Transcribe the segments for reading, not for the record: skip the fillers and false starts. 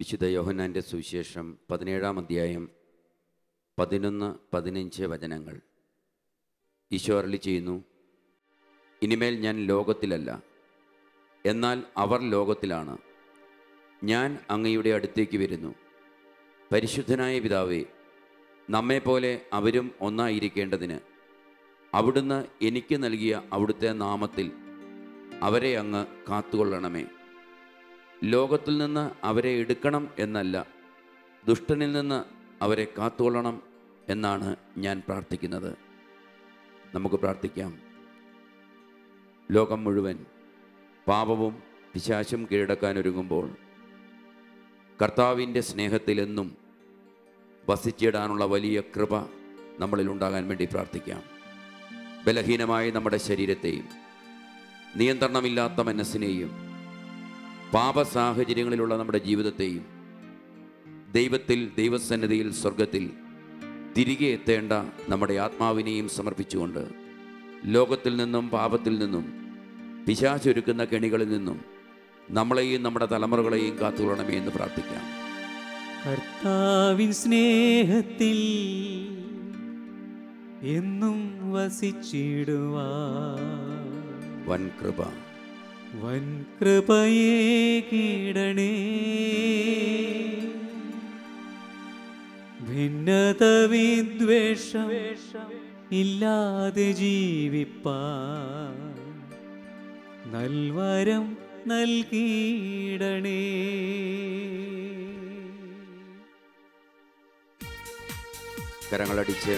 വിശുദ്ധ യോഹന്നാൻ്റെ സുവിശേഷം 17-ാം അധ്യായം 11-15 വചനങ്ങൾ. ഈശോ അരുളി ചെയ്യുന്നു, ഇനിമേൽ ഞാൻ ലോകത്തിലല്ല, എന്നാൽ അവർ ലോകത്തിലാണ്. ഞാൻ അങ്ങയുടെ അടുത്തേക്ക് വരുന്നു. പരിശുദ്ധനായ പിതാവേ, നമ്മെപ്പോലെ അവരും ഒന്നായിരിക്കേണ്ടതിന് അവിടുന്ന് എനിക്ക് നൽകിയ അവിടുത്തെ നാമത്തിൽ അവരെ അങ്ങ് കാത്തുകൊള്ളണമേ. ലോകത്തിൽ നിന്ന് അവരെ എടുക്കണം എന്നല്ല, ദുഷ്ടനിൽ നിന്ന് അവരെ കാത്തുകൊള്ളണം എന്നാണ് ഞാൻ പ്രാർത്ഥിക്കുന്നത്. നമുക്ക് പ്രാർത്ഥിക്കാം. ലോകം മുഴുവൻ പാപവും പിശാചും കീഴടക്കാനൊരുങ്ങുമ്പോൾ കർത്താവിൻ്റെ സ്നേഹത്തിലെന്നും വസിച്ചിടാനുള്ള വലിയ കൃപ നമ്മളിലുണ്ടാകാൻ വേണ്ടി പ്രാർത്ഥിക്കാം. ബലഹീനമായ നമ്മുടെ ശരീരത്തെയും നിയന്ത്രണമില്ലാത്ത മനസ്സിനെയും പാപസാഹചര്യങ്ങളിലുള്ള നമ്മുടെ ജീവിതത്തെയും ദൈവത്തിൽ, ദൈവസന്നിധിയിൽ, സ്വർഗത്തിൽ തിരികെ എത്തേണ്ട നമ്മുടെ ആത്മാവിനെയും സമർപ്പിച്ചുകൊണ്ട് ലോകത്തിൽ നിന്നും പാപത്തിൽ നിന്നും പിശാചൊരുക്കുന്ന കെണികളിൽ നിന്നും നമ്മളെയും നമ്മുടെ തലമുറകളെയും കാത്തുകൊള്ളണമേ എന്ന് പ്രാർത്ഥിക്കാം. കർത്താവിൻ സ്നേഹത്തിൽ എന്നും വസിച്ചിടുവാൻ വൻ കൃപയെ കീടണേ. ഭിന്നത വിദ്വേഷം ഇല്ലാതെ ജീവിപ്പാൻ നൽവരം നൽകിയിടണേ. കരങ്ങളടിച്ച്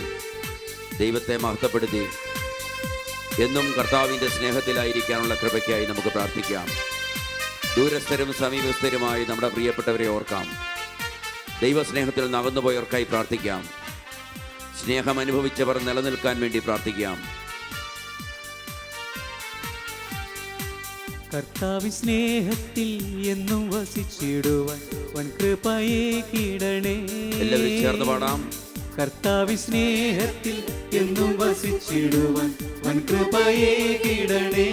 ദൈവത്തെ മഹത്വപ്പെടുത്തി എന്നും കർത്താവിൻ്റെ സ്നേഹത്തിലായിരിക്കാനുള്ള കൃപയ്ക്കായി നമുക്ക് പ്രാർത്ഥിക്കാം. ദൂരസ്ഥരും സമീപസ്ഥരുമായി നമ്മുടെ പ്രിയപ്പെട്ടവരെ ഓർക്കാം. ദൈവസ്നേഹത്തിൽ നകന്നുപോയവർക്കായി പ്രാർത്ഥിക്കാം. സ്നേഹം അനുഭവിച്ചവർ നിലനിൽക്കാൻ വേണ്ടി പ്രാർത്ഥിക്കാം. കർത്താവിൻ സ്നേഹത്തിൽ എന്നും വസിച്ചിടുവാൻ വൻ കൃപയെ കീടണേ. എല്ലാവരും ചേർന്ന് പാടാം. കർത്താവിൻ സ്നേഹത്തിൽ എന്നും വസിച്ചിടുവാൻ വൻ കൃപയെ കീടണേ.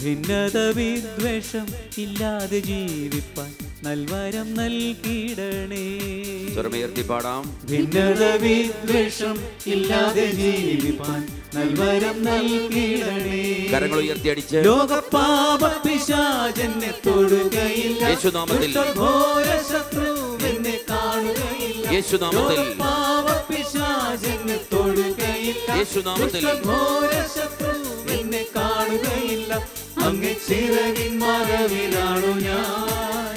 ഭിന്നത വിദ്വേഷം ഇല്ലാതെ ജീവിപ്പാൻ നൽവരം നൽകിയിടണേ. സ്വരമുയർത്തി പാടാം. ഭിന്നത വിദ്വേഷം ഇല്ലാതെ ജീവിപ്പാൻ നൽവരം നൽകിയിടണേ. കരങ്ങൾ ഉയർത്തി അടിച്ച് ലോകപാപ പിശാചെന്നെ തൊടുകയില്ല. യേശുനാമത്തിൽ ഘോര ശത്രു എന്നെ കാണുകയില്ല. യേശുനാമത്തിൽ പാപ പിശാചെന്നെ തൊടുകയില്ല. യേശുനാമത്തിൽ ഘോര ശത്രു എന്നെ കാണുകയില്ല. അങ്ങേ ചിറകിൻ മറവിലാണു ഞാൻ,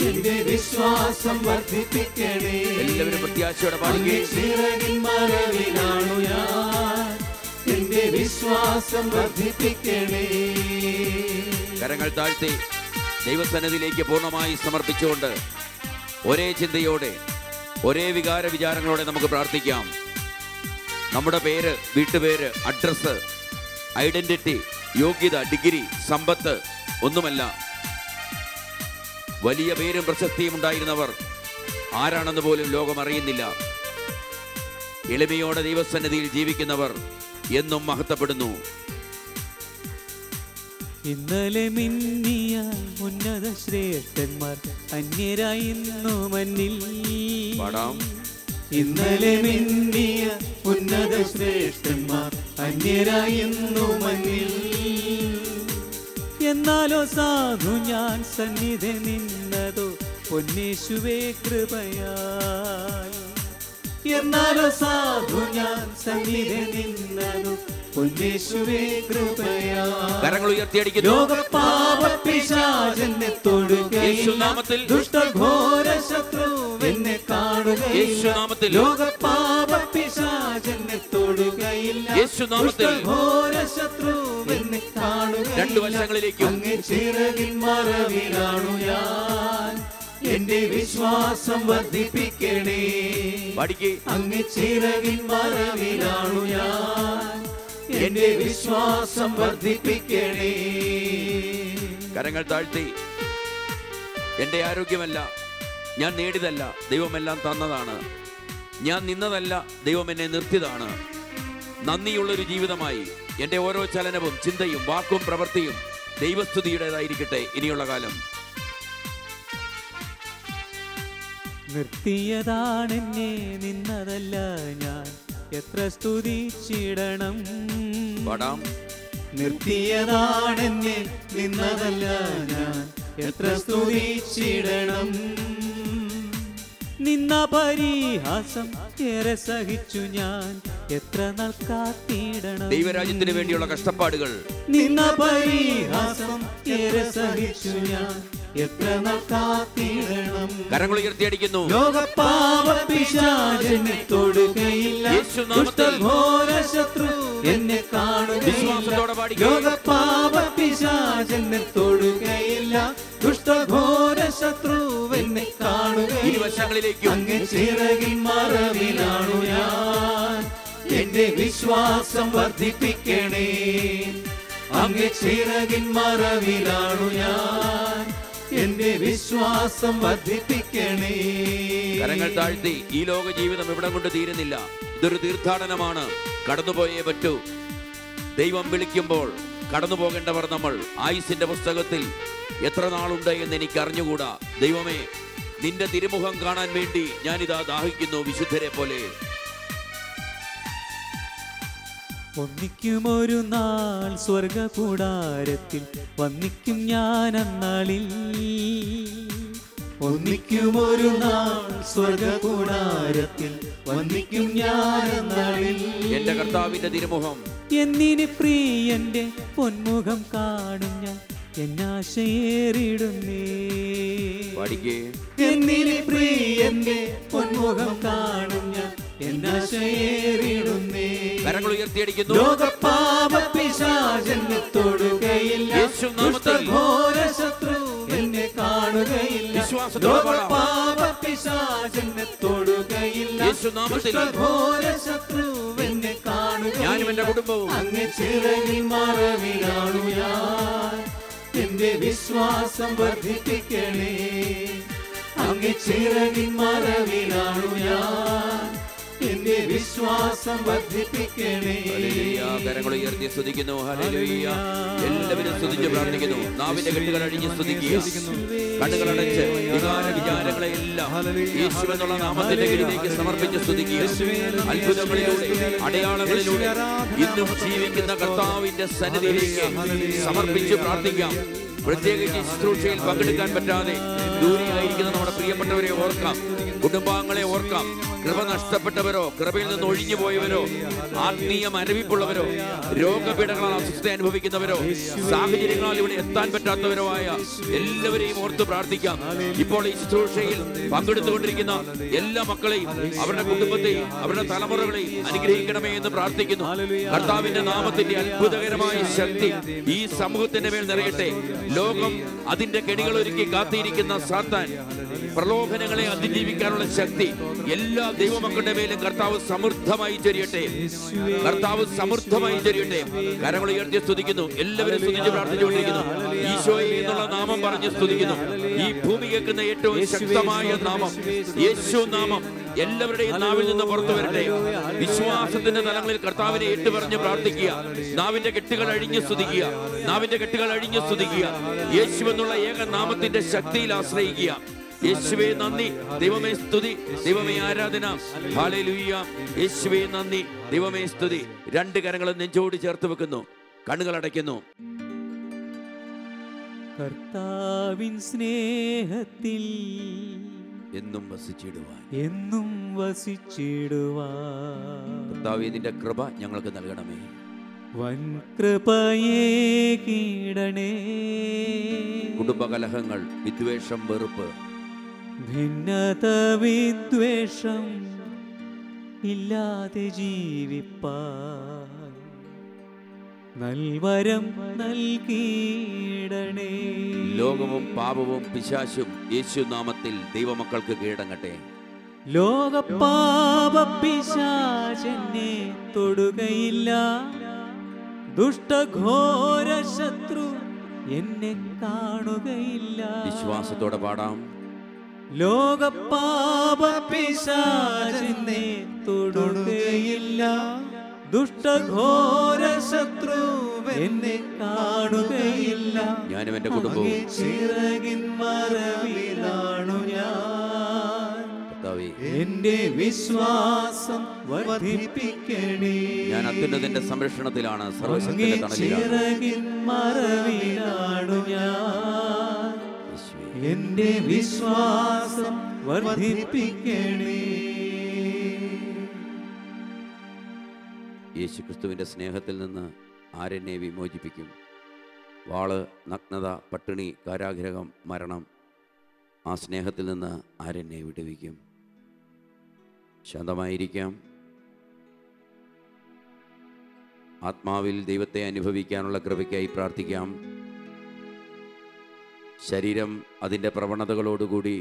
എന്റെ വിശ്വാസം വർദ്ധിപ്പിക്കണേ. എല്ലാവരും പ്രത്യാശയോടെ പാടുകയും ചിറകിൻ മറവിലാണു ഞാൻ, എന്റെ വിശ്വാസം വർദ്ധിപ്പിക്കണേ. കരങ്ങൾ താഴ്ത്തി ദൈവസന്നിധിയിലേക്ക് പൂർണ്ണമായി സമർപ്പിച്ചുകൊണ്ട് ഒരേ ചിന്തയോടെ, ഒരേ വികാര വിചാരങ്ങളോടെ നമുക്ക് പ്രാർത്ഥിക്കാം. നമ്മുടെ പേര്, വീട്ടുപേര്, അഡ്രസ്സ്, ഐഡന്റിറ്റി, യോഗ്യത, ഡിഗ്രി, സമ്പത്ത് ഒന്നുമല്ല. വലിയ പേരും പ്രശസ്തിയും ഉണ്ടായിരുന്നവർ ആരാണെന്ന് പോലും ലോകം അറിയുന്നില്ല. എളിമയോടെ ദൈവസന്നിധിയിൽ ജീവിക്കുന്നവർ എന്നും മഹത്വപ്പെടുന്നു. ഇന്നലെ മിന്നിയ ഉന്നത ശ്രേഷ്ഠന്മാർ അന്യരായി ഇന്നു മന്നിൽ പാടാം. ഇന്നലെ മിന്നിയ ഉന്നത ശ്രേഷ്ഠന്മാർ അന്യരായി ഇന്നു മന്നിൽ. എന്നാലോ സാധു ഞാൻ സന്നിധി നിന്നതോ പൊന്നേശുവേ കൃപയാൽ. എന്നാലോ സാധു ഞാൻ സന്നിധി നിന്നതോ പൊന്നേശുവേ കൃപയാൽ. കരങ്ങൾ ഉയർത്തിയടിക്കുന്നു. ലോകപാപ പിശാചെന്നെ തൊടുകയില്ല. ദുഷ്ടഘോര ശത്രു എന്നെ കാണുകയില്ല. ലോകപാപ പിശാചെന്നെ തൊടുകയില്ല. ദുഷ്ടഘോര ശത്രു എന്നെ കാണുകയില്ല. രണ്ടു വശങ്ങളിലേക്കും അങ്ങേ ചിറകിൻ മറവിലാണു ഞാൻ, എന്റെ വിശ്വാസം വർദ്ധിപ്പിക്കണേ. അങ്ങേ ചിറകിൻ മറവിലാണു ഞാൻ, എന്റെ വിശ്വാസം വർദ്ധിപ്പിക്കണേ. കരങ്ങൾ താഴ്ത്തി. എൻ്റെ ആരോഗ്യമല്ല, ഞാൻ നേടിയതല്ല, ദൈവമെല്ലാം തന്നതാണ്. ഞാൻ നിന്നതല്ല, ദൈവം എന്നെ നിർത്തിയതാണ്. നന്ദിയുള്ളൊരു ജീവിതമായി എൻ്റെ ഓരോ ചലനവും, ചിന്തയും, വാക്കും, പ്രവൃത്തിയും ദൈവസ്തുതിയുടേതായിരിക്കട്ടെ ഇനിയുള്ള കാലം. നിർത്തിയതാണെന്നെ നിന്നതല്ല ഞാൻ എത്ര സ്തുതിച്ചിടണം. പാടാം. നിർത്തിയതാണെന്നെ നിന്നതല്ല ഞാൻ എത്ര സ്തുതിച്ചിടണം. നിന്ന പരിഹാസം ഏറെ സഹിച്ചു ഞാൻ എത്ര നാൾ കാത്തിടണം. ദൈവരാജ്യത്തിന് വേണ്ടിയുള്ള കഷ്ടപ്പാടുകൾ. നിന്ന പരിഹാസം ഏറെ സഹിച്ചു ഞാൻ എത്ര നാൾ കാത്തിടണം. കരങ്ങൾ ഉയർത്തിയടിക്കുന്നു. ലോകപാപപിശാചെന്നെ തൊടുകയില്ല. ദുഷ്ടഘോര ശത്രു എന്നെ കാണുകയില്ല. ലോകപാപപിശാചെന്നെ തൊടുകയില്ല. ദുഷ്ടഘോര ശത്രു എന്നെ കാണുകയില്ല. ഇരുവശങ്ങളിലേക്കും അങ്ങ് ചിറകിൻ മറവിലാണു ഞാൻ. എന്റെ വിശ്വാസം വർദ്ധിപ്പിക്കണേ. അങ്ങ് ചിറകിൻ മറവിലാണു ഞാൻ. എന്റെ വിശ്വാസം വർദ്ധിപ്പിക്കണേ. കരങ്ങൾ താഴ്ത്തി. ഈ ലോക ജീവിതം ഇവിടം കൊണ്ട് തീരുന്നില്ല. ഇതൊരു തീർത്ഥാടനമാണ്. കടന്നുപോയേ പറ്റൂ. ദൈവം വിളിക്കുമ്പോൾ കടന്നു പോകേണ്ടവർ നമ്മൾ. ആയുസിന്റെ പുസ്തകത്തിൽ എത്ര നാളുണ്ട് എന്ന് എനിക്ക് അറിഞ്ഞുകൂടാ. ദൈവമേ, നിന്റെ തിരുമുഖം കാണാൻ വേണ്ടി ഞാനിതാ ദാഹിക്കുന്നു, വിശുദ്ധരെ പോലെ. ഒന്നിക്കുമൊരു നാൾ സ്വർഗകൂടാരത്തിൽ വന്നിക്കും ഞാൻ അന്നാളിൽ. ഒന്നിക്കുമൊരു നാൾ സ്വർഗകൂടാരത്തിൽ വന്നിക്കും ഞാൻ അന്നാളിൽ. എന്റെ കർത്താവിന്റെ തിരുമുഖം എന്നിന് പ്രിയന്റെ പൊന്മുഖം കാണും ഞാൻ എന്നാശയേറിടുന്നേ. പാടിക്കേ. എന്നിന് പ്രിയന്റെ പൊന്മുഖം കാണും ഞാൻ എന്നാശയേറിടുന്നേ. കരങ്ങൾ ഉയർത്തിയടിക്കുന്നു. ലോകപാപപിശാചെന്നെ തൊടുകയില്ല. ദുഷ്ടഘോര ശത്രു എന്നെ കാണുകയില്ല. ലോകപാപപിശാചെന്നെ തൊടുകയില്ല. ദുഷ്ടഘോര ശത്രു എന്നെ കാണുകയില്ല. ഞാനും എന്റെ കുടുംബവും അങ്ങ് ചിറകിൻ മറവിലാണു ഞാൻ. എന്റെ വിശ്വാസം വർദ്ധിപ്പിക്കണേ. അങ്ങ് ചിറകിൻ മറവിലാണു ഞാൻ. എന്റെ വിശ്വാസം വർദ്ധിപ്പിക്കണേ. കരങ്ങൾ ഉയർത്തി സ്തുതിക്കുന്നു. ഹല്ലേലൂയ. എല്ലാവരും സ്തുതിച്ച് പ്രാർത്ഥിക്കുന്നു. നാവിന്റെ കെട്ടുകൾ അഴിഞ്ഞ് സ്തുതിക്കുക. കണ്ണുകളടച്ച് വിചാരങ്ങളെ എല്ലാം യേശുവെന്നുള്ള നാമത്തിന്റെ കീഴിലേക്ക് സമർപ്പിച്ച് സ്തുതിക്കുക. അത്ഭുതങ്ങളിലൂടെ, അടയാളങ്ങളിലൂടെ ഇന്നും ജീവിക്കുന്ന കർത്താവിന്റെ സന്നിധിയിലേക്ക് സമർപ്പിച്ച് പ്രാർത്ഥിക്കാം. പ്രത്യേകിച്ച് ശുശ്രൂഷയിൽ പങ്കെടുക്കാൻ പറ്റാതെ ദൂരെയായിരിക്കുന്ന നമ്മുടെ പ്രിയപ്പെട്ടവരെ ഓർക്കാം. കുടുംബാംഗങ്ങളെ ഓർക്കാം. കൃപ നഷ്ടപ്പെട്ടവരോ, കൃപയിൽ നിന്ന് ഒഴിഞ്ഞു പോയവരോ, ആത്മീയ മരവിപ്പുള്ളവരോ, രോഗപീഠങ്ങളാൽ അസ്വസ്ഥത അനുഭവിക്കുന്നവരോ, സാഹചര്യങ്ങളാൽ ഇവിടെ എത്താൻ പറ്റാത്തവരോ ആയ എല്ലാവരെയും ഓർത്ത് പ്രാർത്ഥിക്കാം. ഇപ്പോൾ ഈ ശുശ്രൂഷയിൽ പങ്കെടുത്തുകൊണ്ടിരിക്കുന്ന എല്ലാ മക്കളെയും, അവരുടെ കുടുംബത്തെയും, അവരുടെ തലമുറകളെയും അനുഗ്രഹിക്കണമേ എന്ന് പ്രാർത്ഥിക്കുന്നു. കർത്താവിന്റെ നാമത്തിന്റെ അത്ഭുതകരമായ ശക്തി ഈ സമൂഹത്തിന്റെ മേൽ നിറയട്ടെ. ലോകം അതിന്റെ കെണികൾ ഒരുക്കി കാത്തിരിക്കുന്ന സാത്താൻ പ്രലോഭനങ്ങളെ അതിജീവിക്കാനുള്ള ശക്തി എല്ലാ ദൈവമക്കളുടെ മേലും കർത്താവ് സമൃദ്ധമായി ചൊരിയട്ടെ. കർത്താവ് സമൃദ്ധമായി ചൊരിയട്ടെ. കരങ്ങൾ ഉയർത്തി സ്തുതിക്കുന്നു. എല്ലാവരും സ്തുതിച്ച് പ്രാർത്ഥിച്ചുകൊണ്ടിരിക്കുന്നു. ഈശോയെ എന്നുള്ള നാമം പറഞ്ഞ് സ്തുതിക്കുന്നു. ഈ ഭൂമി കേൾക്കുന്ന ഏറ്റവും ശക്തമായ നാമം യേശു നാമം എല്ലാവരുടെയും നാവിൽ നിന്ന് പുറത്തു വരട്ടെ. വിശ്വാസത്തിന്റെ തലങ്ങളിൽ കർത്താവിനെ ഏറ്റുപറഞ്ഞ് പ്രാർത്ഥിക്കുക. നാവിന്റെ കെട്ടുകൾ അഴിഞ്ഞു സ്തുതിക്കുക. നാവിന്റെ കെട്ടുകൾ അഴിഞ്ഞു സ്തുതിക്കുക. യേശു എന്നുള്ള ഏക നാമത്തിന്റെ ശക്തിയിൽ ആശ്രയിക്കുക. യേശുവേ നന്ദി, ദൈവമേ സ്തുതി, ദൈവമേ ആരാധന. ഹല്ലേലൂയ. യേശുവേ നന്ദി, ദൈവമേ സ്തുതി. രണ്ട് കരങ്ങളും നെഞ്ചോട് ചേർത്ത് വെക്കുന്നു. കണ്ണുകൾ അടയ്ക്കുന്നു. കർത്താവിൻ സ്നേഹത്തിൽ എന്നും വസിച്ചിടുവാൻ, എന്നും വസിച്ചിടുവാൻ കർത്താവേ നിന്റെ കൃപ ഞങ്ങൾക്ക് നൽകണമേ. വൻ കൃപയേ കീടണേ. കുടുംബകലഹങ്ങൾ, വിദ്വേഷം, വെറുപ്പ്, ഭിന്നത, വിദ്വേഷം ഇല്ലാതെ ജീവിപ്പാൻ നൽവരം നൽകിയിടണേ. ലോകവും പാപവും പിശാചും യേശു നാമത്തിൽ ദൈവമക്കൾക്ക് കീഴടങ്ങട്ടെ. ലോകപാപപിശാചെന്നെ തൊടുകയില്ല. ദുഷ്ടഘോര ശത്രു എന്നെ കാണുകയില്ല. വിശ്വാസത്തോടെ പാടാം. ലോകപാപപിശാചെന്നെ തൊടുകയില്ല. ദുഷ്ടഘോര ശത്രു എന്നെ കാണുകയില്ല. ഞാനും എന്റെ കുടുംബവും ചിറകിൻ മറവിലാണു ഞാൻ. എന്റെ വിശ്വാസം വർദ്ധിപ്പിക്കണേ. ഞാൻ അത്യുന്നതന്റെ സംരക്ഷണത്തിലാണ്, സർവശക്തന്റെ അങ്ങേ തണലിലാണ്. ചിറകിൻ മറവിലാണു ഞാൻ, എന്റെ വിശ്വാസം വർദ്ധിപ്പിക്കണേ. യേശുക്രിസ്തുവിന്റെ സ്നേഹത്തിൽ നിന്ന് ആരെന്നെ വിമോചിപ്പിക്കും? വാള്, നഗ്നത, പട്ടിണി, കാരാഗ്രഹം, മരണം. ആ സ്നേഹത്തിൽ നിന്ന് ആരെന്നെ വിടുവിക്കും? ശാന്തമായിരിക്കാം. ആത്മാവിൽ ദൈവത്തെ അനുഭവിക്കാനുള്ള കൃപയ്ക്കായി പ്രാർത്ഥിക്കാം. ശരീരം അതിൻ്റെ പ്രവണതകളോടുകൂടി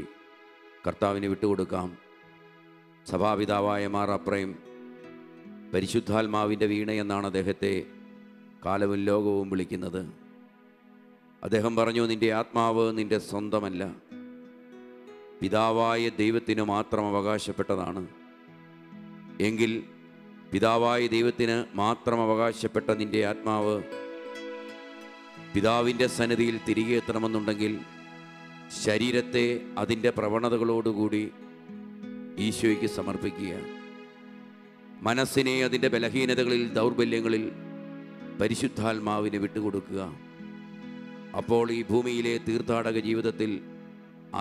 കർത്താവിന് വിട്ടുകൊടുക്കാം. സഭാപിതാവായ മാർ അപ്രയം പരിശുദ്ധാത്മാവിൻ്റെ വീണ എന്നാണ് അദ്ദേഹത്തെ കാലവും ലോകവും വിളിക്കുന്നത്. അദ്ദേഹം പറഞ്ഞു, നിൻ്റെ ആത്മാവ് നിൻ്റെ സ്വന്തമല്ല, പിതാവായ ദൈവത്തിന് മാത്രം അവകാശപ്പെട്ടതാണ്. എങ്കിൽ പിതാവായ ദൈവത്തിന് മാത്രം അവകാശപ്പെട്ട നിൻ്റെ ആത്മാവ് പിതാവിൻ്റെ സന്നിധിയിൽ തിരികെ എത്തണമെന്നുണ്ടെങ്കിൽ ശരീരത്തെ അതിൻ്റെ പ്രവണതകളോടുകൂടി ഈശോയ്ക്ക് സമർപ്പിക്കുക. മനസ്സിനെ അതിൻ്റെ ബലഹീനതകളിൽ, ദൗർബല്യങ്ങളിൽ പരിശുദ്ധാത്മാവിന് വിട്ടുകൊടുക്കുക. അപ്പോൾ ഈ ഭൂമിയിലെ തീർത്ഥാടക ജീവിതത്തിൽ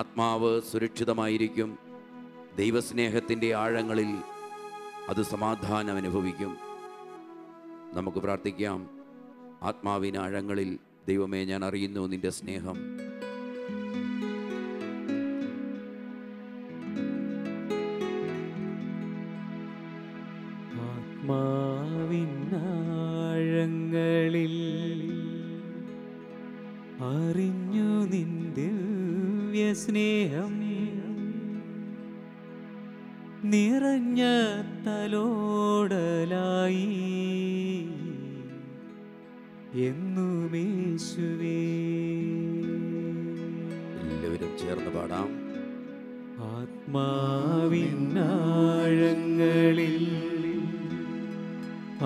ആത്മാവ് സുരക്ഷിതമായിരിക്കും. ദൈവസ്നേഹത്തിൻ്റെ ആഴങ്ങളിൽ അത് സമാധാനം അനുഭവിക്കും. നമുക്ക് പ്രാർത്ഥിക്കാം. ആത്മാവിന് ആഴങ്ങളിൽ, ദൈവമേ, ഞാൻ അറിയുന്നു നിൻ്റെ സ്നേഹം. ആത്മാവിനാഴങ്ങളിൽ അറിഞ്ഞു നിൻ ദിവ്യസ്നേഹം, നിറഞ്ഞ തലോടലായി എന്നുമേശുവേ. എല്ലാവരും ചേർന്ന് പാടാം. ആത്മാവിനാഴങ്ങളിൽ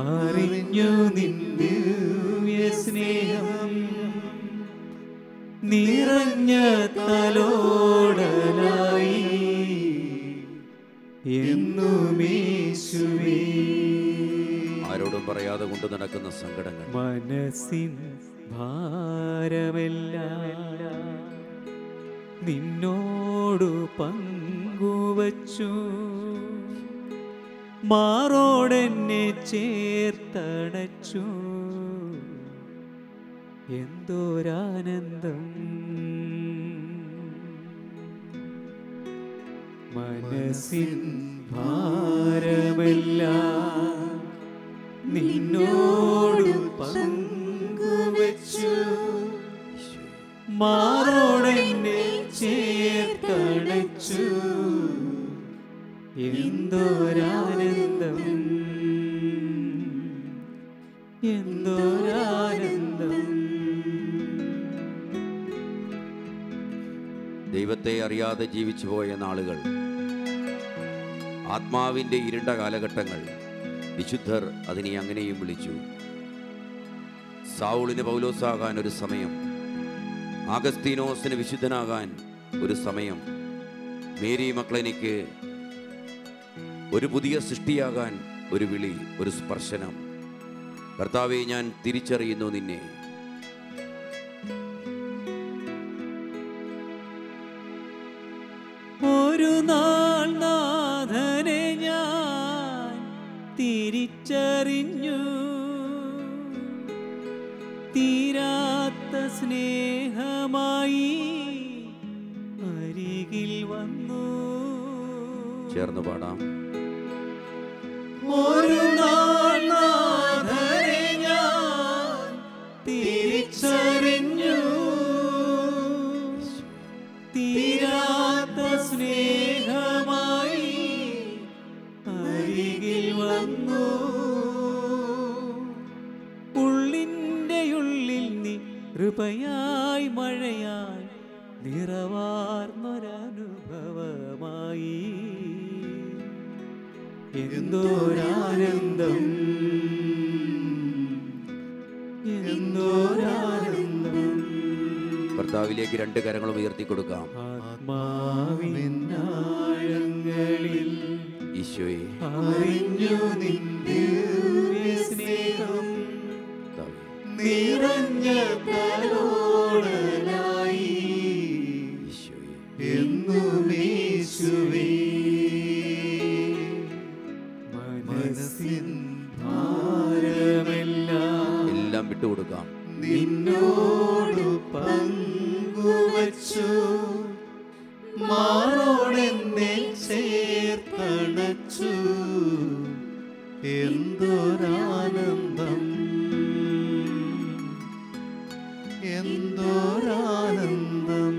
അറിഞ്ഞു നിൻ ദിവ്യസ്നേഹം, നിറഞ്ഞ തലോടലായി എന്നുമേശുവേ. ആരോടും പറയാതെ കൊണ്ടു നടക്കുന്ന സങ്കടങ്ങൾ, മനസ്സിൻ ഭാരമെല്ലാം നിന്നോടു പങ്കുവച്ചു, മാറോടെന്നെ ചേർത്തണച്ചു. എന്തോരാനന്ദം! മനസ്സിൻ ഭാരമെല്ലാം നിന്നോടു പങ്കുവച്ചു, മാറോടെന്നെ ചേർത്തണച്ചു. എന്തോരാനന്ദം! എന്തോരാനന്ദം! ദൈവത്തെ അറിയാതെ ജീവിച്ചു പോയ നാളുകൾ, ആത്മാവിൻ്റെ ഇരുണ്ട കാലഘട്ടങ്ങൾ, വിശുദ്ധർ അതിനെ അങ്ങനെയും വിളിച്ചു. സൗളിന് പൗലോസാകാൻ ഒരു സമയം, ആഗസ്തീനോസിന് വിശുദ്ധനാകാൻ ഒരു സമയം, മേരി മക്ലനിക്ക് ഒരു പുതിയ സൃഷ്ടിയാകാൻ ഒരു വിളി, ഒരു സ്പർശനം. കർത്താവേ, ഞാൻ തിരിച്ചറിയുന്നു നിന്നെ. ഒരു നാൾ നാഥനെ ഞാൻ തിരിച്ചറിഞ്ഞു, തീരാത്ത സ്നേഹമായി അരികിൽ വന്നു. ചേർന്ന് പാടാം. ഒരു നാൾ നാഥനെ ഞാൻ തിരിച്ചറിഞ്ഞു, തീരാത്ത സ്നേഹമായി അരികിൽ വന്നു. ഉള്ളിൻ്റെ ഉള്ളിൽ നീ കൃപയായി മഴയായി നിറവാർന്നൊരനുഭവമായി. എന്തോരാനന്ദം! എന്തോരാനന്ദം! കർത്താവിലേക്ക് രണ്ട് കരങ്ങളും ഉയർത്തി കൊടുക്കാം. ആത്മാവിനാഴങ്ങളിൽ ഈശോയെ അറിഞ്ഞു നിന്റെ സ്നേഹം നിറഞ്ഞ തലോടലായി ഈശോയെ എന്നുമേശുവേ മനസ്സിൻ ഭാരമെല്ലാം എല്ലാം വിട്ടുകൊടുക്കാം. നിന്നോട് പങ്കുവച്ചു മാറോടെന്നെ ചേർത്തണച്ചു എന്തൊരാനന്ദം എന്തൊരാനന്ദം.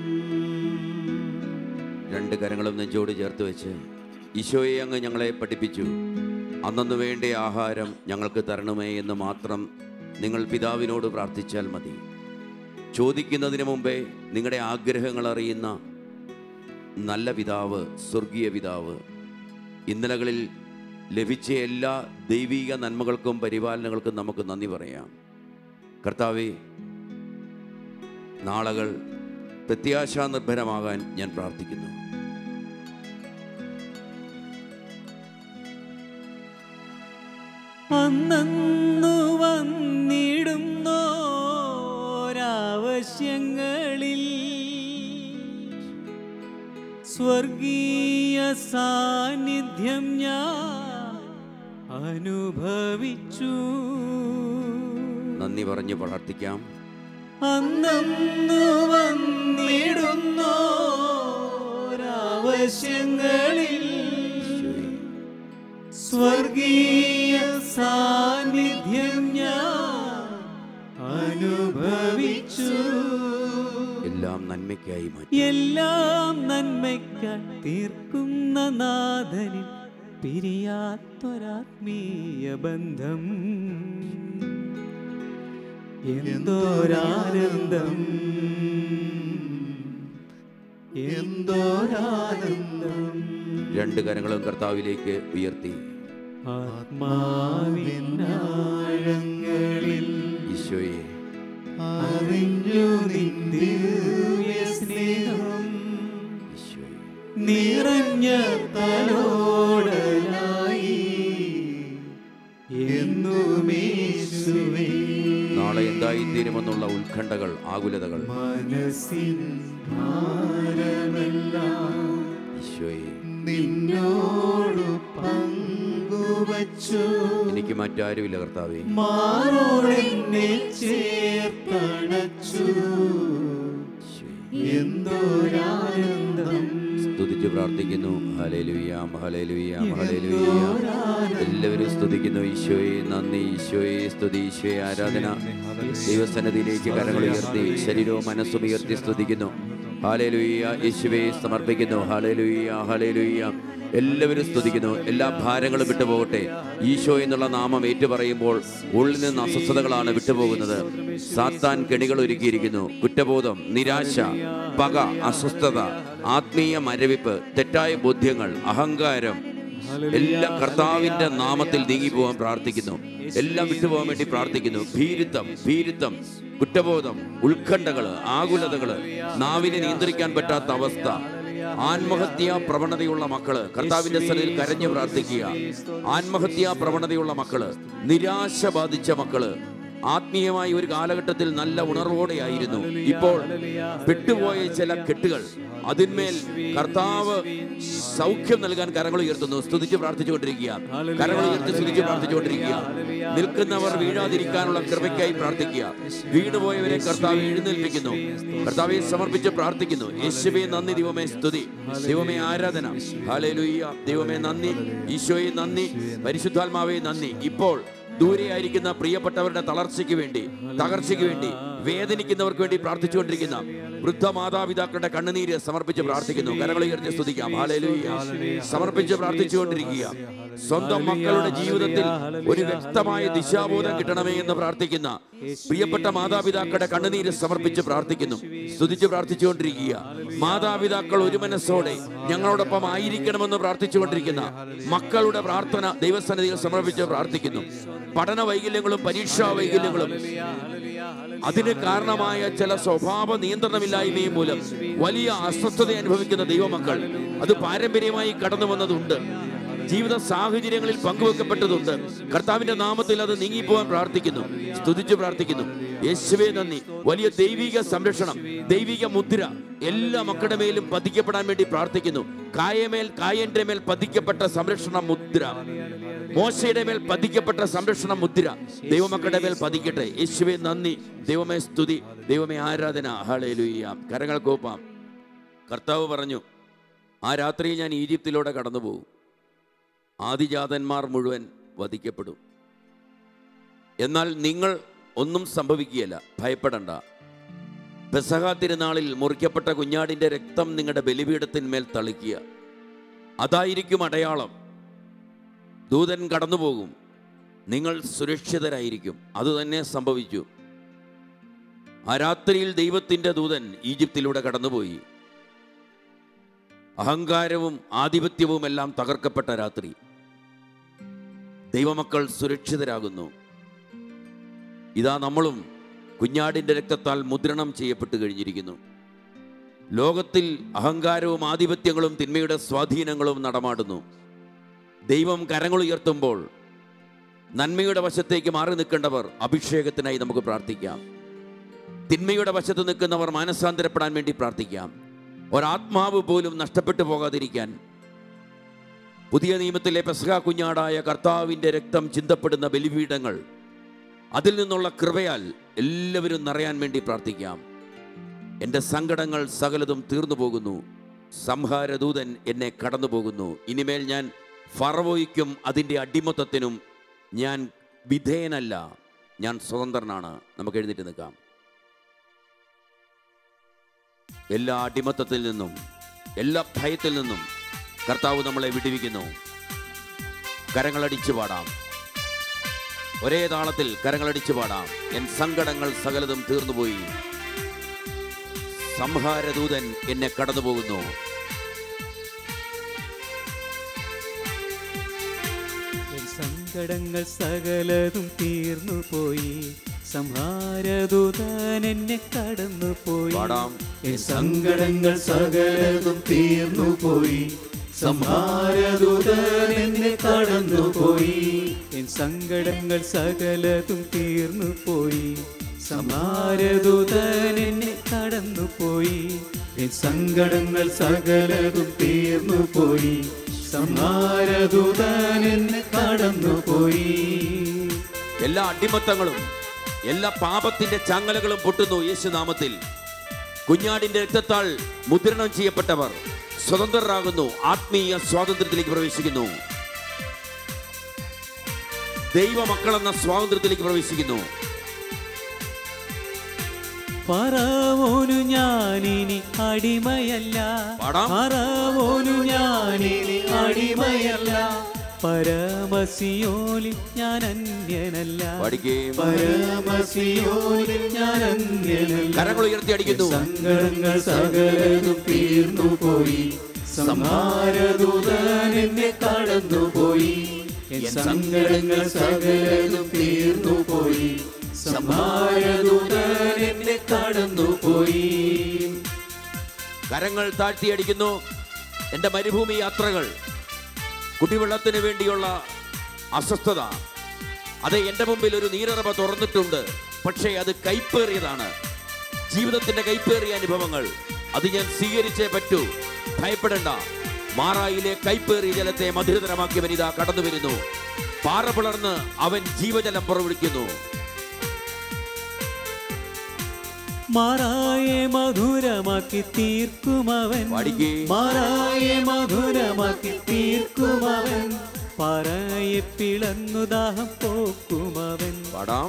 രണ്ട് കരങ്ങളും നെഞ്ചോട് ചേർത്ത് വെച്ച് ഈശോയെ അങ്ങ് ഞങ്ങളെ പഠിപ്പിച്ചു, അന്നു വേണ്ട ആഹാരം ഞങ്ങൾക്ക് തരണമേ എന്ന് മാത്രം നിങ്ങൾ പിതാവിനോട് പ്രാർത്ഥിച്ചാൽ മതി. ചോദിക്കുന്നതിന് മുമ്പേ നിങ്ങളുടെ ആഗ്രഹങ്ങൾ അറിയുന്ന നല്ല പിതാവ്, സ്വർഗീയ പിതാവ്, ഇന്നലകളിൽ ലഭിച്ച എല്ലാ ദൈവിക നന്മകൾക്കും പരിപാലനകൾക്കും നമുക്ക് നന്ദി പറയാം. കർത്താവേ, നാളുകൾ പ്രത്യാശാനിർഭരമാകാൻ ഞാൻ പ്രാർത്ഥിക്കുന്നു. അന്നു വന്നിടുന്നോരാവശ്യങ്ങളിൽ സ്വർഗീയ സാന്നിധ്യം ഞാൻ അനുഭവിച്ചു. നന്ദി പറഞ്ഞ് പ്രാർത്ഥിക്കാം. അന്നു വന്നിടുന്നോരാവശ്യങ്ങളിൽ സ്വർഗീയ സാന്നിധ്യം ഞാൻ അനുഭവിച്ചു. എല്ലാം നന്മയ്ക്കായി മാറ്റി, എല്ലാം നന്മയ്ക്കായി തീർക്കുന്ന നാഥനിൽ പിരിയാത്തൊരാത്മീയ ബന്ധം എന്തോരാനന്ദം എന്തോരാനന്ദം. രണ്ട് കരങ്ങളും കർത്താവിലേക്ക് ഉയർത്തി ആത്മാവിനാഴങ്ങളിൽ ഈശോയെ അറിഞ്ഞു നിന്റെ സ്നേഹം ഈശോയെ നിറഞ്ഞ തലോടലായി എന്നുമേശുവേ. നാളെ എന്തായിത്തീരുമെന്നുള്ള ഉത്കണ്ഠകൾ, ആകുലതകൾ മനസ്സിൻ ഭാരമെല്ലാം ഈശോയെ നിന്നോട് പങ്കുവച്ചു. എനിക്ക് മറ്റാരുമില്ല കർത്താവേ, മാറോടെന്നെ ചേർത്തണച്ചു എന്തോരാനന്ദം. സ്തുതിച്ച് പ്രാർത്ഥിക്കുന്നു. Hallelujah, hallelujah, hallelujah. എല്ലാവരും സ്തുതിക്കുന്നു. ഈശോയെ നന്ദി, ഈശോയെ സ്തുതി, ഈശോയെ ആരാധന. ദൈവസന്നിധിയിലേക്ക് കരങ്ങൾ ഉയർത്തി ശരീരവും മനസ്സും ഉയർത്തി സ്തുതിക്കുന്നു. ഹല്ലേലൂയ, യേശുവേ സമർപ്പിക്കുന്നു. Hallelujah, hallelujah. എല്ലാവരും സ്തുതിക്കുന്നു. എല്ലാ ഭാരങ്ങളും വിട്ടുപോകട്ടെ. ഈശോ എന്നുള്ള നാമം ഏറ്റുപറയുമ്പോൾ ഉള്ളിൽ നിന്ന് അസ്വസ്ഥതകളാണ് വിട്ടുപോകുന്നത്. സാത്താൻ കെണികൾ ഒരുക്കിയിരിക്കുന്നു. കുറ്റബോധം, നിരാശ, പക, അസ്വസ്ഥത, ആത്മീയ മരവിപ്പ്, തെറ്റായ ബോധ്യങ്ങൾ, അഹങ്കാരം എല്ലാം കർത്താവിന്റെ നാമത്തിൽ നീങ്ങിപ്പോകാൻ പ്രാർത്ഥിക്കുന്നു. എല്ലാം വിട്ടുപോകാൻ വേണ്ടി പ്രാർത്ഥിക്കുന്നു. ഭീരുത്വം, കുറ്റബോധം, ഉത്കണ്ഠകള്, ആകുലതകള്, നാവിനെ നിയന്ത്രിക്കാൻ പറ്റാത്ത അവസ്ഥ, ആത്മഹത്യാ പ്രവണതയുള്ള മക്കള് കർത്താവിന്റെ സ്ഥലത്തിൽ കരഞ്ഞു പ്രാർത്ഥിക്കുക. ആത്മഹത്യാ പ്രവണതയുള്ള മക്കള്, നിരാശ ബാധിച്ച മക്കള്, ആത്മീയമായി ഒരു കാലഘട്ടത്തിൽ നല്ല ഉണർവോടെയായിരുന്നു, ഇപ്പോൾ വിട്ടുപോയ ചില കെട്ടുകൾ, അതിന്മേൽ കർത്താവ് സൗഖ്യം നൽകാൻ കരങ്ങൾ ഉയർത്തുന്നു. സ്തുതിച്ച് പ്രാർത്ഥിച്ചുകൊണ്ടിരിക്കുക. കരങ്ങൾ ഉയർത്തി സ്തുതിച്ച് പ്രാർത്ഥിച്ചുകൊണ്ടിരിക്കുക. നിൽക്കുന്നവർ വീഴാതിരിക്കാനുള്ള കൃപയ്ക്കായി പ്രാർത്ഥിക്കുക. വീണുപോയവരെ കർത്താവ് എഴുന്നേൽപ്പിക്കുന്നു. കർത്താവെ സമർപ്പിച്ച് പ്രാർത്ഥിക്കുന്നു. യേശുവേ നന്ദി, ദൈവമേ സ്തുതി, ദൈവമേ ആരാധന. ഹല്ലേലൂയ. ദൈവമേ നന്ദി, ഈശോയെ നന്ദി, പരിശുദ്ധാത്മാവേ നന്ദി. ഇപ്പോൾ ദൂരെയായിരിക്കുന്ന പ്രിയപ്പെട്ടവരുടെ തളർച്ചയ്ക്ക് വേണ്ടി, തകർച്ചയ്ക്ക് വേണ്ടി, വേദനിക്കുന്നവർക്ക് വേണ്ടി പ്രാർത്ഥിച്ചുകൊണ്ടിരിക്കുന്ന വൃദ്ധ മാതാപിതാക്കളുടെ കണ്ണുനീര് സമർപ്പിച്ച് പ്രാർത്ഥിക്കുന്നു. കരങ്ങൾ ഉയർത്തി സ്തുതിക്കാം. ഹല്ലേലൂയ. സമർപ്പിച്ച് പ്രാർത്ഥിച്ചുകൊണ്ടിരിക്കുക. സ്വന്തം മക്കളുടെ ജീവിതത്തിൽ ഒരു വ്യക്തമായ ദിശാബോധം കിട്ടണമേ എന്ന് പ്രാർത്ഥിക്കുന്ന പ്രിയപ്പെട്ട മാതാപിതാക്കളുടെ കണ്ണുനീര് സമർപ്പിച്ച് പ്രാർത്ഥിക്കുന്നു. സ്തുതിച്ച് പ്രാർത്ഥിച്ചുകൊണ്ടിരിക്കുക. മാതാപിതാക്കൾ ഒരു മനസ്സോടെ ഞങ്ങളോടൊപ്പം ആയിരിക്കണമെന്ന് പ്രാർത്ഥിച്ചുകൊണ്ടിരിക്കുന്ന മക്കളുടെ പ്രാർത്ഥന ദൈവസന്നിധിയിൽ സമർപ്പിച്ച് പ്രാർത്ഥിക്കുന്നു. പഠന വൈകല്യങ്ങളും പരീക്ഷാ വൈകല്യങ്ങളും അതിന് കാരണമായ ചില സ്വഭാവ നിയന്ത്രണമില്ലായ്മയും മൂലം വലിയ അസ്വസ്ഥത അനുഭവിക്കുന്ന ദൈവമക്കൾ, അത് പാരമ്പര്യമായി കടന്നു വന്നതുണ്ട്, ജീവിത സാഹചര്യങ്ങളിൽ പങ്കുവെക്കപ്പെട്ടതുണ്ട്. കർത്താവിന്റെ നാമത്തിൽ അത് നീങ്ങിപ്പോവാൻ പ്രാർത്ഥിക്കുന്നു, സ്തുതിച്ച് പ്രാർത്ഥിക്കുന്നു. യേശുവേ നന്ദി. വലിയ ദൈവിക സംരക്ഷണം, ദൈവിക മുദ്ര എല്ലാ മക്കളുടെ മേലും പതിക്കപ്പെടാൻ വേണ്ടി പ്രാർത്ഥിക്കുന്നു. കായന്റെ മേൽ പതിക്കപ്പെട്ട സംരക്ഷണ മുദ്ര, മോശയുടെ മേൽ പതിക്കപ്പെട്ട സംരക്ഷണ മുദ്ര ദൈവമക്കളുടെ മേൽ പതിക്കട്ടെ. യേശുവേ നന്ദി, ദൈവമേ സ്തുതി, ദൈവമേ ആരാധന. ഹല്ലേലൂയ. കരങ്ങൾ കൂപ്പാം. കർത്താവ് പറഞ്ഞു, ആ രാത്രി ഞാൻ ഈജിപ്തിലൂടെ കടന്നു പോകും, ആദിജാതന്മാർ മുഴുവൻ വധിക്കപ്പെടും. എന്നാൽ നിങ്ങൾ ഒന്നും സംഭവിക്കുകയില്ല, ഭയപ്പെടണ്ട. പെസഹ തിരുനാളിൽ മുറിക്കപ്പെട്ട കുഞ്ഞാടിന്റെ രക്തം നിങ്ങളുടെ ബലിപീഠത്തിന്മേൽ തളിക്കുക, അതായിരിക്കും അടയാളം. ദൂതൻ കടന്നുപോകും, നിങ്ങൾ സുരക്ഷിതരായിരിക്കും. അതുതന്നെ സംഭവിച്ചു. ആ രാത്രിയിൽ ദൈവത്തിന്റെ ദൂതൻ ഈജിപ്തിലൂടെ കടന്നുപോയി. അഹങ്കാരവും ആധിപത്യവും എല്ലാം തകർക്കപ്പെട്ട രാത്രി. ദൈവമക്കൾ സുരക്ഷിതരാകുന്നു. ഇതാ നമ്മളും കുഞ്ഞാടിന്റെ രക്തത്താൽ മുദ്രണം ചെയ്യപ്പെട്ട് കഴിഞ്ഞിരിക്കുന്നു. ലോകത്തിൽ അഹങ്കാരവും ആധിപത്യങ്ങളും തിന്മയുടെ സ്വാധീനങ്ങളും നടമാടുന്നു. ദൈവം കരങ്ങൾ ഉയർത്തുമ്പോൾ നന്മയുടെ വശത്തേക്ക് മാറി നിൽക്കേണ്ടവർ അഭിഷേകത്തിനായി നമുക്ക് പ്രാർത്ഥിക്കാം. തിന്മയുടെ വശത്ത് നിൽക്കുന്നവർ മാനസാന്തരപ്പെടാൻ വേണ്ടി പ്രാർത്ഥിക്കാം. ഒരാത്മാവ് പോലും നഷ്ടപ്പെട്ടു പോകാതിരിക്കാൻ പുതിയ നിയമത്തിലെ പെസഹ കുഞ്ഞാടായ കർത്താവിൻ്റെ രക്തം ചിന്തപ്പെടുന്ന ബലിപീഠങ്ങൾ, അതിൽ നിന്നുള്ള കൃപയാൽ എല്ലാവരും നിറയാൻ വേണ്ടി പ്രാർത്ഥിക്കാം. എൻ്റെ സങ്കടങ്ങൾ സകലതും തീർന്നു പോകുന്നു, സംഹാരദൂതൻ എന്നെ കടന്നു പോകുന്നു. ഇനിമേൽ ഞാൻ ഫറവോയ്ക്കും അതിൻ്റെ അടിമത്തത്തിനും ഞാൻ വിധേയനല്ല, ഞാൻ സ്വതന്ത്രനാണ്. നമുക്ക് എഴുന്നേറ്റ് നിൽക്കാം. എല്ലാ അടിമത്തത്തിൽ നിന്നും, എല്ലാ ഭയത്തിൽ നിന്നും കർത്താവ് നമ്മളെ വിടുവിക്കുന്നു. കരങ്ങളടിച്ചു പാടാം, ഒരേ താളത്തിൽ കരങ്ങളടിച്ചു പാടാം. എൻ സങ്കടങ്ങൾ സകലതും തീർന്നുപോയി, സംഹാരദൂതൻ എന്നെ കടന്നു പോകുന്നു. സങ്കടങ്ങൾ സകലതും തീർന്നുപോയി, സംഹാരദൂതൻ എന്നെ കടന്നുപോയി. സങ്കടങ്ങൾ സകലതും തീർന്നുപോയി, സംഹാരദൂതൻ എന്നെ കടന്നുപോയി. സങ്കടങ്ങൾ സകലതും തീർന്നുപോയി, സംഹാരദൂതൻ എന്നെ കടന്നുപോയി. സങ്കടങ്ങൾ സകലതും തീർന്നുപോയി, സംഹാരദൂതൻ എന്നെ കടന്നുപോയി. എല്ലാ അടിമത്തങ്ങളും എല്ലാ പാപത്തിന്റെ ചങ്ങലകളും പൊട്ടുന്നു യേശുനാമത്തിൽ. കുഞ്ഞാടിന്റെ രക്തത്താൽ മുദ്രണം ചെയ്യപ്പെട്ടവർ സ്വതന്ത്രരാകുന്നു, ആത്മീയ സ്വാതന്ത്ര്യത്തിലേക്ക് പ്രവേശിക്കുന്നു. ദൈവമക്കളെന്ന സ്വാതന്ത്ര്യത്തിലേക്ക് പ്രവേശിക്കുന്നു. ഫറവോനു ഞാനിനി അടിമയല്ല, ഫറവോനു ഞാനിനി അടിമയല്ല, പരമസിയോനിൽ ഞാൻ അന്യനല്ല, പരമസിയോനിൽ ഞാൻ അന്യനല്ല. കരങ്ങൾ ഉയർത്തി അടിക്കുന്നു. സങ്കടങ്ങൾ സകലതും തീർന്നുപോയി, സംഹാരദൂതൻ എന്നെ കടന്നുപോയി. സങ്കടങ്ങൾ സകലതും തീർന്നുപോയി, സംഹാരദൂതൻ എന്നെ കടന്നുപോയി. കരങ്ങൾ താഴ്ത്തിയടിക്കുന്നു. എൻ്റെ മരുഭൂമി യാത്രകൾ, കുടിവെള്ളത്തിന് വേണ്ടിയുള്ള അസ്വസ്ഥത, അത് എൻ്റെ മുമ്പിൽ ഒരു നീരറവ തുറന്നിട്ടുണ്ട്. പക്ഷേ അത് കൈപ്പേറിയതാണ്. ജീവിതത്തിൻ്റെ കൈപ്പേറിയ അനുഭവങ്ങൾ, അത് ഞാൻ സ്വീകരിച്ചേ പറ്റൂ. ഭയപ്പെടേണ്ട. മാറായിലെ കൈപ്പേറിയ ജലത്തെ മധുരതരമാക്കിയവൻ ഇതാ കടന്നു വരുന്നു. പാറ പിളർന്ന് അവൻ ജീവജലം പുറപ്പെടുവിക്കുന്നു. മാറായെ മധുരമാക്കി തീർക്കുമവൻ, മാറായെ മധുരമാക്കി തീർക്കുമവൻ. പറയെ പിളർന്നു ദാഹം പോക്കുമവൻ,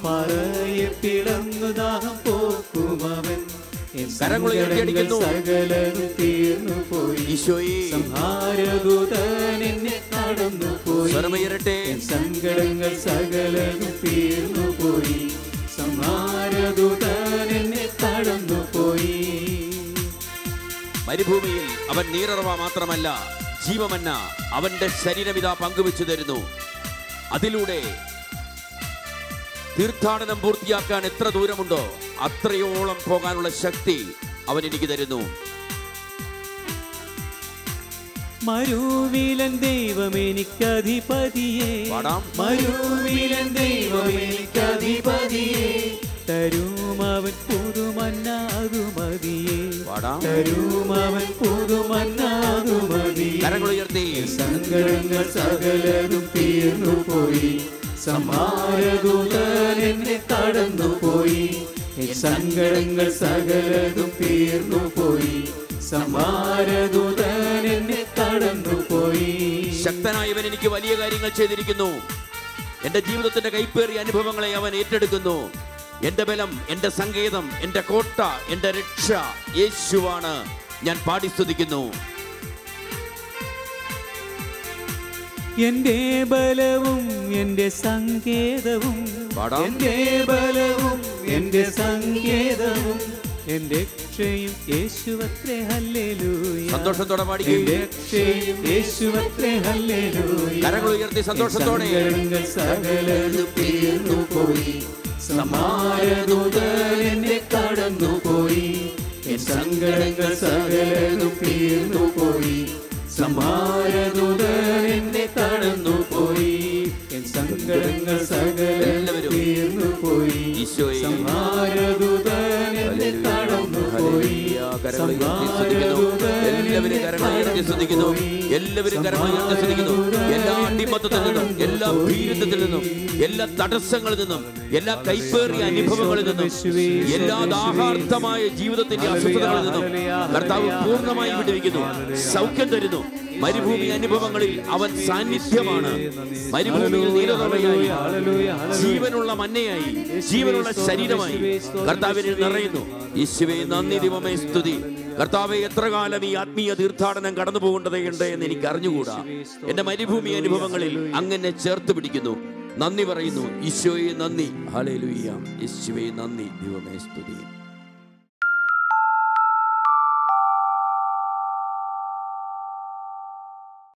പറയെ പിളർന്നു ദാഹം പോക്കുമവൻ. സകലതും തീർന്നുപോയി, സംഹാരദൂതൻ എന്നെ കടന്നുപോയി. സ്വരമുയരട്ടെ. സങ്കടങ്ങൾ സകലതും തീർന്നുപോയി, സംഹാരദൂതൻ എന്നെ കടന്നുപോയി. മരുഭൂമിയിൽ അവൻ നീരുറവ മാത്രമല്ല, ജീവമന്ന അവന്റെ ശരീരമിതാ പങ്കുവെച്ചു തരുന്നു. അതിലൂടെ തീർത്ഥാടനം പൂർത്തിയാക്കാൻ എത്ര ദൂരമുണ്ടോ അത്രയോളം പോകാനുള്ള ശക്തി അവൻ എനിക്ക് തരുന്നു. മരുവിലൻ ദൈവം എനിക്കധിപതിയെ, മരുവിലൻ ദൈവം എനിക്കധിപതിയെ, തരുമവൻ പുതുമന്നാകുമതിയെ, തരുമവൻ പുതുമന്നാകുമതിയെ. കരങ്ങളുയർത്തി സങ്കടങ്ങൾ സകലതും തീർന്നുപോയി, സംഹാരദൂതൻ എന്നെ കടന്നുപോയി. സങ്കടങ്ങൾ സകലതും തീർന്നുപോയി, സംഹാരദൂതൻ എന്നെ കടന്നുപോയി. ശക്തനായവൻ എനിക്ക് വലിയ കാര്യങ്ങൾ ചെയ്തിരിക്കുന്നു. എന്റെ ജീവിതത്തിന്റെ കൈപ്പേറിയ അനുഭവങ്ങളെ അവൻ ഏറ്റെടുക്കുന്നു. എന്റെ ബലം, എന്റെ സങ്കേതം, എന്റെ കോട്ട, എന്റെ രക്ഷ യേശുവാണ്. ഞാൻ പാടി സ്തുതിക്കുന്നു. എന്റെ ബലവും എന്റെ സങ്കേതവും, എന്റെ ബലവും എന്റെ സങ്കേതവും, എന്റെ രക്ഷയും യേശുവത്രേ ഹല്ലേലൂയ. സന്തോഷത്തോടെ പാടി, രക്ഷയും യേശുവത്രേ ഹല്ലേലൂയ. കരങ്ങൾ ഉയർത്തി സന്തോഷത്തോടെ. സങ്കടങ്ങൾ സകലതും തീർന്നുപോയി, സംഹാരദൂതൻ എന്നെ കടന്നുപോയി. സങ്കടങ്ങൾ സകലതും തീർന്നുപോയി, സംഹാരദൂതൻ എന്നെ കടന്നുപോയി. സങ്കടങ്ങൾ സകലതും തീർന്നുപോയി, സംഹാരദൂതൻ എന്നെ കടന്നുപോയി. എല്ലാവരും കരങ്ങൾ ഉയർത്തി സ്തുതിക്കുന്നു. എല്ലാവരും കരങ്ങൾ ഉയർത്തി സ്തുതിക്കുന്നു. എല്ലാ അടിമത്തത്തിൽ നിന്നും, എല്ലാ ഭീരുത്വത്തിൽ നിന്നും, എല്ലാ തടസ്സങ്ങളിൽ നിന്നും, എല്ലാ കൈപ്പേറിയ അനുഭവങ്ങളിൽ നിന്നും, എല്ലാ ദാഹാർത്ഥമായ ജീവിതത്തിന്റെ അസ്വസ്ഥതകളിൽ നിന്നും കർത്താവ് പൂർണ്ണമായി വിടുവിക്കുന്നു, സൗഖ്യം തരുന്നു. മരുഭൂമി അനുഭവങ്ങളിൽ അവൻ സാന്നിധ്യമാണ്. മരുഭൂമിയിൽ നീലതവയായി, ജീവനുള്ള മന്നയായി, ജീവനുള്ള ശരീരമായി കർത്താവിനെ നിറയുന്നു. യേശുവേ നന്ദി, ദൈവമേ സ്തുതി. കർത്താവെ, എത്ര കാലം ഈ ആത്മീയ തീർത്ഥാടനം കടന്നു പോകേണ്ടതുണ്ട് എന്ന് എനിക്ക് അറിഞ്ഞുകൂടാ. എന്റെ മരുഭൂമി അനുഭവങ്ങളിൽ അങ്ങനെ ചേർത്ത് പിടിക്കുന്നു. നന്ദി പറയുന്നു. ഈശോയെ നന്ദി. ഹല്ലേലൂയ. യേശുവേ നന്ദി, ദൈവമേ സ്തുതി.